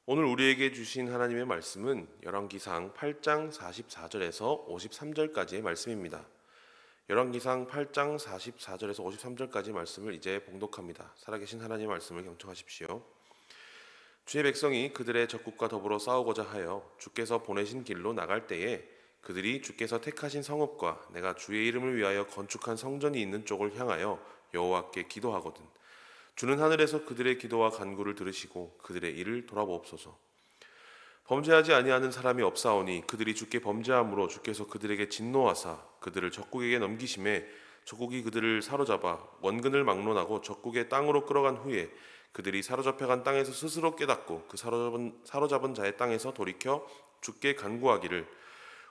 오늘 우리에게 주신 하나님의 말씀은 열왕기상 8장 44절에서 53절까지의 말씀입니다. 열왕기상 8장 44절에서 53절까지 말씀을 이제 봉독합니다. 살아계신 하나님의 말씀을 경청하십시오. 주의 백성이 그들의 적국과 더불어 싸우고자 하여 주께서 보내신 길로 나갈 때에 그들이 주께서 택하신 성읍과 내가 주의 이름을 위하여 건축한 성전이 있는 쪽을 향하여 여호와께 기도하거든. 주는 하늘에서 그들의 기도와 간구를 들으시고 그들의 일을 돌아보옵소서. 범죄하지 아니하는 사람이 없사오니 그들이 주께 범죄함으로 주께서 그들에게 진노하사 그들을 적국에게 넘기심에 적국이 그들을 사로잡아 원근을 막론하고 적국의 땅으로 끌어간 후에 그들이 사로잡혀간 땅에서 스스로 깨닫고 그 사로잡은 자의 땅에서 돌이켜 주께 간구하기를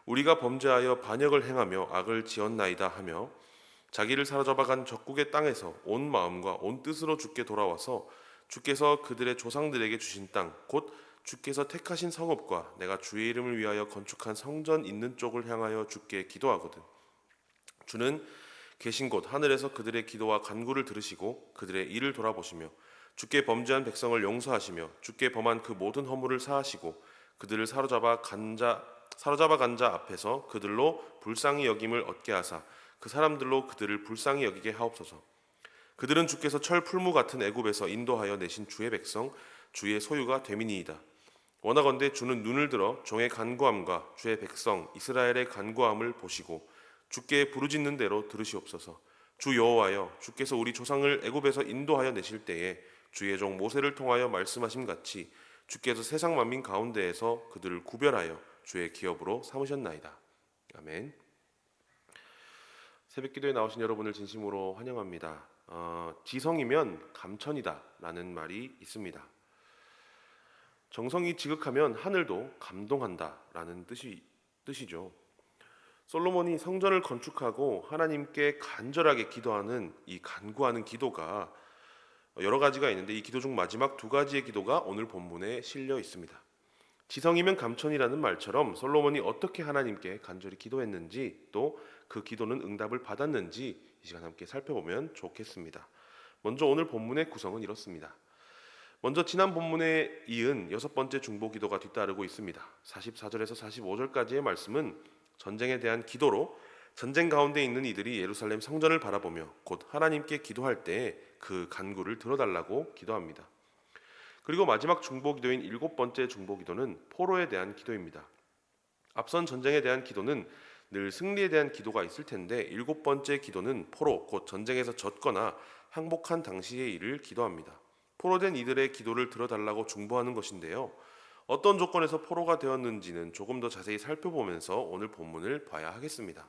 우리가 범죄하여 반역을 행하며 악을 지었나이다 하며 자기를 사로잡아간 적국의 땅에서 온 마음과 온 뜻으로 주께 돌아와서 주께서 그들의 조상들에게 주신 땅 곧 주께서 택하신 성읍과 내가 주의 이름을 위하여 건축한 성전 있는 쪽을 향하여 주께 기도하거든. 주는 계신 곳 하늘에서 그들의 기도와 간구를 들으시고 그들의 일을 돌아보시며 주께 범죄한 백성을 용서하시며 주께 범한 그 모든 허물을 사하시고 그들을 사로잡아 간 자 앞에서 그들로 불쌍히 여김을 얻게 하사 그 사람들로 그들을 불쌍히 여기게 하옵소서. 그들은 주께서 철 풀무 같은 애굽에서 인도하여 내신 주의 백성 주의 소유가 됨이니이다. 원하건대 주는 눈을 들어 종의 간구함과 주의 백성 이스라엘의 간구함을 보시고 주께 부르짖는 대로 들으시옵소서. 주 여호와여, 주께서 우리 조상을 애굽에서 인도하여 내실 때에 주의 종 모세를 통하여 말씀하심 같이 주께서 세상 만민 가운데에서 그들을 구별하여 주의 기업으로 삼으셨나이다. 아멘. 새벽기도에 나오신 여러분을 진심으로 환영합니다. 지성이면 감천이다 라는 말이 있습니다. 정성이 지극하면 하늘도 감동한다 라는 뜻이죠. 솔로몬이 성전을 건축하고 하나님께 간절하게 기도하는 이 간구하는 기도가 여러 가지가 있는데 이 기도 중 마지막 두 가지의 기도가 오늘 본문에 실려 있습니다. 지성이면 감천이라는 말처럼 솔로몬이 어떻게 하나님께 간절히 기도했는지 또 그 기도는 응답을 받았는지 이 시간 함께 살펴보면 좋겠습니다. 먼저 오늘 본문의 구성은 이렇습니다. 먼저 지난 본문에 이은 여섯 번째 중보 기도가 뒤따르고 있습니다. 44절에서 45절까지의 말씀은 전쟁에 대한 기도로 전쟁 가운데 있는 이들이 예루살렘 성전을 바라보며 곧 하나님께 기도할 때 그 간구를 들어달라고 기도합니다. 그리고 마지막 중보 기도인 일곱 번째 중보 기도는 포로에 대한 기도입니다. 앞선 전쟁에 대한 기도는 늘 승리에 대한 기도가 있을 텐데 일곱 번째 기도는 포로 곧 전쟁에서 졌거나 항복한 당시의 일을 기도합니다. 포로된 이들의 기도를 들어달라고 중보하는 것인데요. 어떤 조건에서 포로가 되었는지는 조금 더 자세히 살펴보면서 오늘 본문을 봐야 하겠습니다.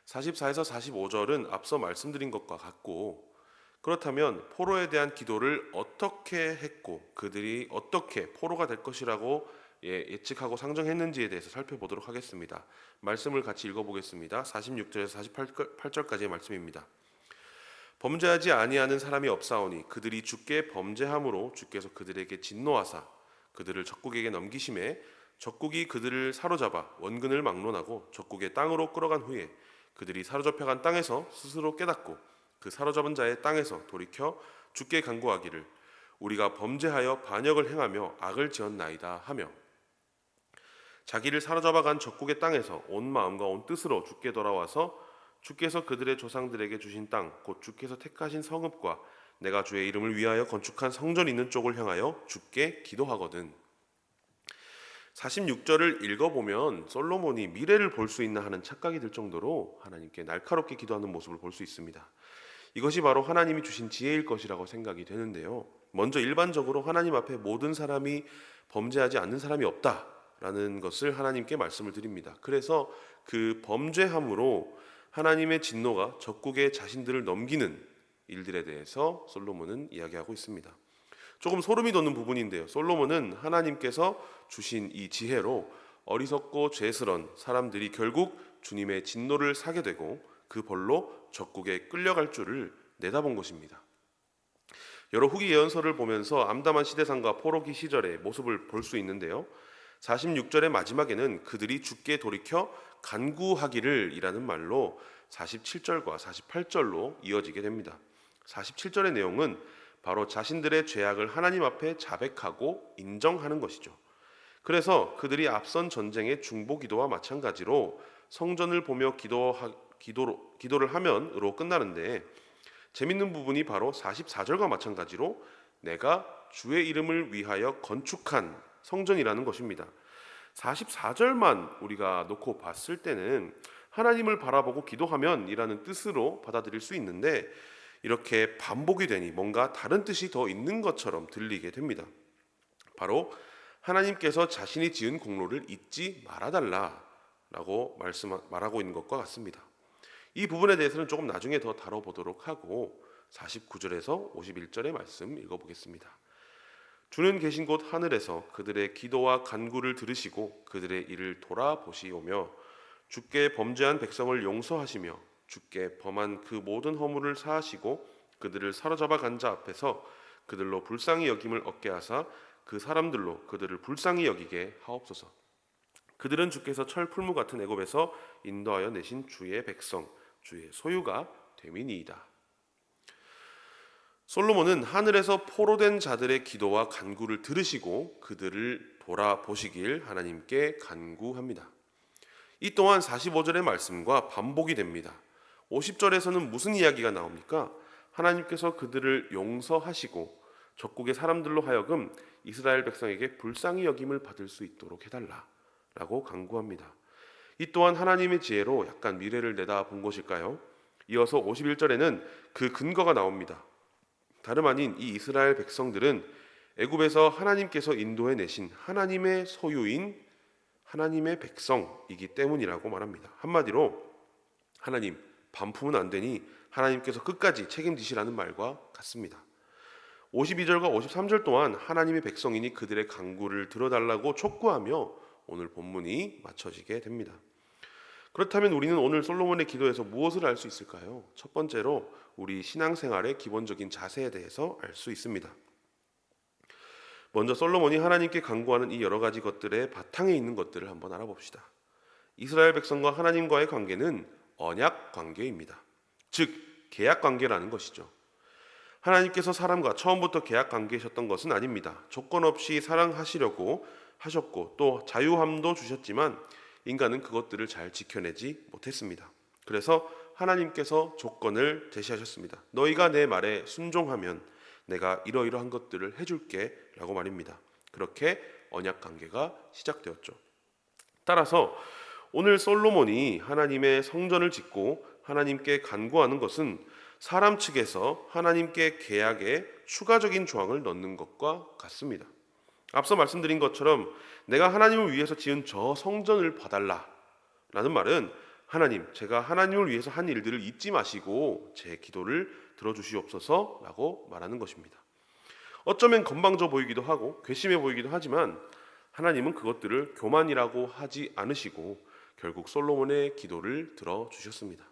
44에서 45절은 앞서 말씀드린 것과 같고 그렇다면 포로에 대한 기도를 어떻게 했고 그들이 어떻게 포로가 될 것이라고 예측하고 상정했는지에 대해서 살펴보도록 하겠습니다. 말씀을 같이 읽어보겠습니다. 46절에서 48절까지의 말씀입니다. 범죄하지 아니하는 사람이 없사오니 그들이 주께 범죄함으로 주께서 그들에게 진노하사 그들을 적국에게 넘기심에 적국이 그들을 사로잡아 원근을 막론하고 적국의 땅으로 끌어간 후에 그들이 사로잡혀간 땅에서 스스로 깨닫고 그 사로잡은 자의 땅에서 돌이켜 주께 간구하기를 우리가 범죄하여 반역을 행하며 악을 지었나이다 하며 자기를 사로잡아간 적국의 땅에서 온 마음과 온 뜻으로 주께 돌아와서 주께서 그들의 조상들에게 주신 땅 곧 주께서 택하신 성읍과 내가 주의 이름을 위하여 건축한 성전 있는 쪽을 향하여 주께 기도하거든. 46절을 읽어보면 솔로몬이 미래를 볼 수 있나 하는 착각이 들 정도로 하나님께 날카롭게 기도하는 모습을 볼 수 있습니다. 이것이 바로 하나님이 주신 지혜일 것이라고 생각이 되는데요. 먼저 일반적으로 하나님 앞에 모든 사람이 범죄하지 않는 사람이 없다라는 것을 하나님께 말씀을 드립니다. 그래서 그 범죄함으로 하나님의 진노가 적국의 자신들을 넘기는 일들에 대해서 솔로몬은 이야기하고 있습니다. 조금 소름이 돋는 부분인데요. 솔로몬은 하나님께서 주신 이 지혜로 어리석고 죄스런 사람들이 결국 주님의 진노를 사게 되고 그 벌로 적국에 끌려갈 줄을 내다본 것입니다. 여러 후기 예언서를 보면서 암담한 시대상과 포로기 시절의 모습을 볼 수 있는데요. 46절의 마지막에는 그들이 주께 돌이켜 간구하기를 이라는 말로 47절과 48절로 이어지게 됩니다. 47절의 내용은 바로 자신들의 죄악을 하나님 앞에 자백하고 인정하는 것이죠. 그래서 그들이 앞선 전쟁의 중보 기도와 마찬가지로 성전을 보며 기도를 하면으로 끝나는데, 재밌는 부분이 바로 44절과 마찬가지로 내가 주의 이름을 위하여 건축한 성전이라는 것입니다. 44절만 우리가 놓고 봤을 때는 하나님을 바라보고 기도하면 이라는 뜻으로 받아들일 수 있는데, 이렇게 반복이 되니 뭔가 다른 뜻이 더 있는 것처럼 들리게 됩니다. 바로 하나님께서 자신이 지은 공로를 잊지 말아달라라고 말하고 있는 것과 같습니다. 이 부분에 대해서는 조금 나중에 더 다뤄보도록 하고 49절에서 51절의 말씀 읽어보겠습니다. 주는 계신 곳 하늘에서 그들의 기도와 간구를 들으시고 그들의 일을 돌아보시오며 주께 범죄한 백성을 용서하시며 주께 범한 그 모든 허물을 사하시고 그들을 사로잡아 간 자 앞에서 그들로 불쌍히 여김을 얻게 하사 그 사람들로 그들을 불쌍히 여기게 하옵소서. 그들은 주께서 철 풀무 같은 애굽에서 인도하여 내신 주의 백성 주의 소유가 됨이니이다. 솔로몬은 하늘에서 포로된 자들의 기도와 간구를 들으시고 그들을 돌아보시길 하나님께 간구합니다. 이 또한 45절의 말씀과 반복이 됩니다. 50절에서는 무슨 이야기가 나옵니까? 하나님께서 그들을 용서하시고 적국의 사람들로 하여금 이스라엘 백성에게 불쌍히 여김을 받을 수 있도록 해달라 라고 간구합니다. 이 또한 하나님의 지혜로 약간 미래를 내다본 것일까요? 이어서 51절에는 그 근거가 나옵니다. 다름 아닌 이 이스라엘 백성들은 애굽에서 하나님께서 인도해 내신 하나님의 소유인 하나님의 백성이기 때문이라고 말합니다. 한마디로 하나님 반품은 안 되니 하나님께서 끝까지 책임지시라는 말과 같습니다. 52절과 53절 또한 하나님의 백성이니 그들의 간구를 들어달라고 촉구하며 오늘 본문이 맞춰지게 됩니다. 그렇다면 우리는 오늘 솔로몬의 기도에서 무엇을 알 수 있을까요? 첫 번째로 우리 신앙생활의 기본적인 자세에 대해서 알 수 있습니다. 먼저 솔로몬이 하나님께 간구하는 이 여러 가지 것들의 바탕에 있는 것들을 한번 알아봅시다. 이스라엘 백성과 하나님과의 관계는 언약 관계입니다. 즉 계약 관계라는 것이죠. 하나님께서 사람과 처음부터 계약 관계이셨던 것은 아닙니다. 조건 없이 사랑하시려고 하셨고 또 자유함도 주셨지만 인간은 그것들을 잘 지켜내지 못했습니다. 그래서 하나님께서 조건을 제시하셨습니다. 너희가 내 말에 순종하면 내가 이러이러한 것들을 해줄게 라고 말입니다. 그렇게 언약 관계가 시작되었죠. 따라서 오늘 솔로몬이 하나님의 성전을 짓고 하나님께 간구하는 것은 사람 측에서 하나님께 계약에 추가적인 조항을 넣는 것과 같습니다. 앞서 말씀드린 것처럼 내가 하나님을 위해서 지은 저 성전을 봐달라 라는 말은 하나님, 제가 하나님을 위해서 한 일들을 잊지 마시고 제 기도를 들어주시옵소서 라고 말하는 것입니다. 어쩌면 건방져 보이기도 하고 괘씸해 보이기도 하지만 하나님은 그것들을 교만이라고 하지 않으시고 결국 솔로몬의 기도를 들어주셨습니다.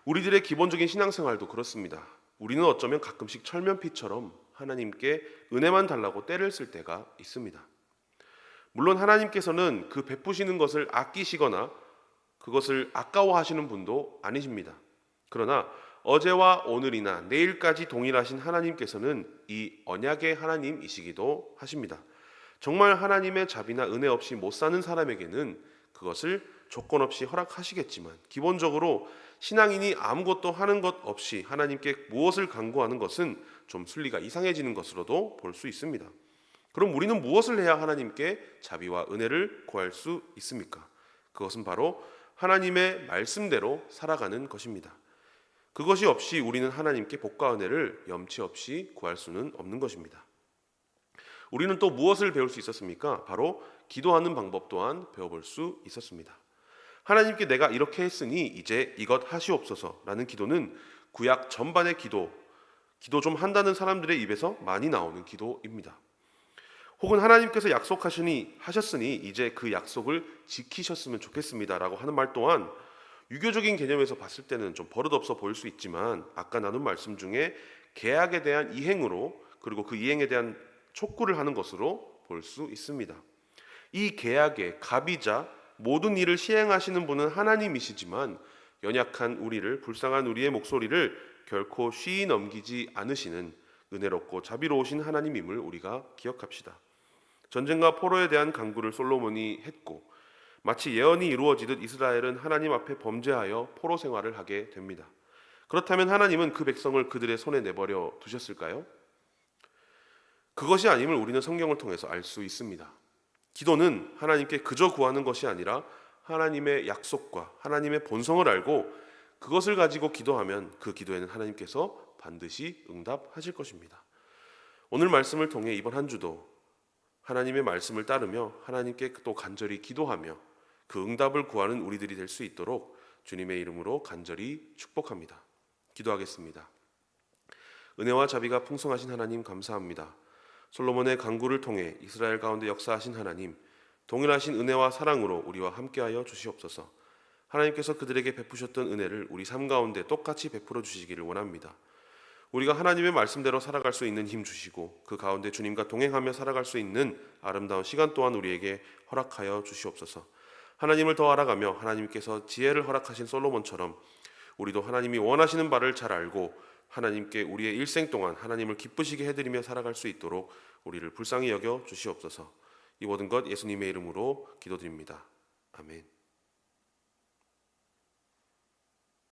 우리들의 기본적인 신앙생활도 그렇습니다. 우리는 어쩌면 가끔씩 철면피처럼 하나님께 은혜만 달라고 떼를 쓸 때가 있습니다. 물론 하나님께서는 그 베푸시는 것을 아끼시거나 그것을 아까워하시는 분도 아니십니다. 그러나 어제와 오늘이나 내일까지 동일하신 하나님께서는 이 언약의 하나님이시기도 하십니다. 정말 하나님의 자비나 은혜 없이 못 사는 사람에게는 그것을 조건 없이 허락하시겠지만 기본적으로 신앙인이 아무것도 하는 것 없이 하나님께 무엇을 간구하는 것은 좀 순리가 이상해지는 것으로도 볼 수 있습니다. 그럼 우리는 무엇을 해야 하나님께 자비와 은혜를 구할 수 있습니까? 그것은 바로 하나님의 말씀대로 살아가는 것입니다. 그것이 없이 우리는 하나님께 복과 은혜를 염치 없이 구할 수는 없는 것입니다. 우리는 또 무엇을 배울 수 있었습니까? 바로 기도하는 방법 또한 배워볼 수 있었습니다. 하나님께 내가 이렇게 했으니 이제 이것 하시옵소서라는 기도는 구약 전반의 기도 좀 한다는 사람들의 입에서 많이 나오는 기도입니다. 혹은 하나님께서 하셨으니 이제 그 약속을 지키셨으면 좋겠습니다라고 하는 말 또한 유교적인 개념에서 봤을 때는 좀 버릇없어 보일 수 있지만 아까 나눈 말씀 중에 계약에 대한 이행으로 그리고 그 이행에 대한 촉구를 하는 것으로 볼 수 있습니다. 이 계약의 갑이자 모든 일을 시행하시는 분은 하나님이시지만 연약한 우리를 불쌍한 우리의 목소리를 결코 쉬이 넘기지 않으시는 은혜롭고 자비로우신 하나님임을 우리가 기억합시다. 전쟁과 포로에 대한 간구를 솔로몬이 했고 마치 예언이 이루어지듯 이스라엘은 하나님 앞에 범죄하여 포로 생활을 하게 됩니다. 그렇다면 하나님은 그 백성을 그들의 손에 내버려 두셨을까요? 그것이 아님을 우리는 성경을 통해서 알 수 있습니다. 기도는 하나님께 그저 구하는 것이 아니라 하나님의 약속과 하나님의 본성을 알고 그것을 가지고 기도하면 그 기도에는 하나님께서 반드시 응답하실 것입니다. 오늘 말씀을 통해 이번 한 주도 하나님의 말씀을 따르며 하나님께 또 간절히 기도하며 그 응답을 구하는 우리들이 될 수 있도록 주님의 이름으로 간절히 축복합니다. 기도하겠습니다. 은혜와 자비가 풍성하신 하나님 감사합니다. 솔로몬의 간구를 통해 이스라엘 가운데 역사하신 하나님, 동일하신 은혜와 사랑으로 우리와 함께하여 주시옵소서. 하나님께서 그들에게 베푸셨던 은혜를 우리 삶 가운데 똑같이 베풀어 주시기를 원합니다. 우리가 하나님의 말씀대로 살아갈 수 있는 힘 주시고 그 가운데 주님과 동행하며 살아갈 수 있는 아름다운 시간 또한 우리에게 허락하여 주시옵소서. 하나님을 더 알아가며 하나님께서 지혜를 허락하신 솔로몬처럼 우리도 하나님이 원하시는 바를 잘 알고 하나님께 우리의 일생 동안 하나님을 기쁘시게 해드리며 살아갈 수 있도록 우리를 불쌍히 여겨 주시옵소서. 이 모든 것 예수님의 이름으로 기도드립니다. 아멘.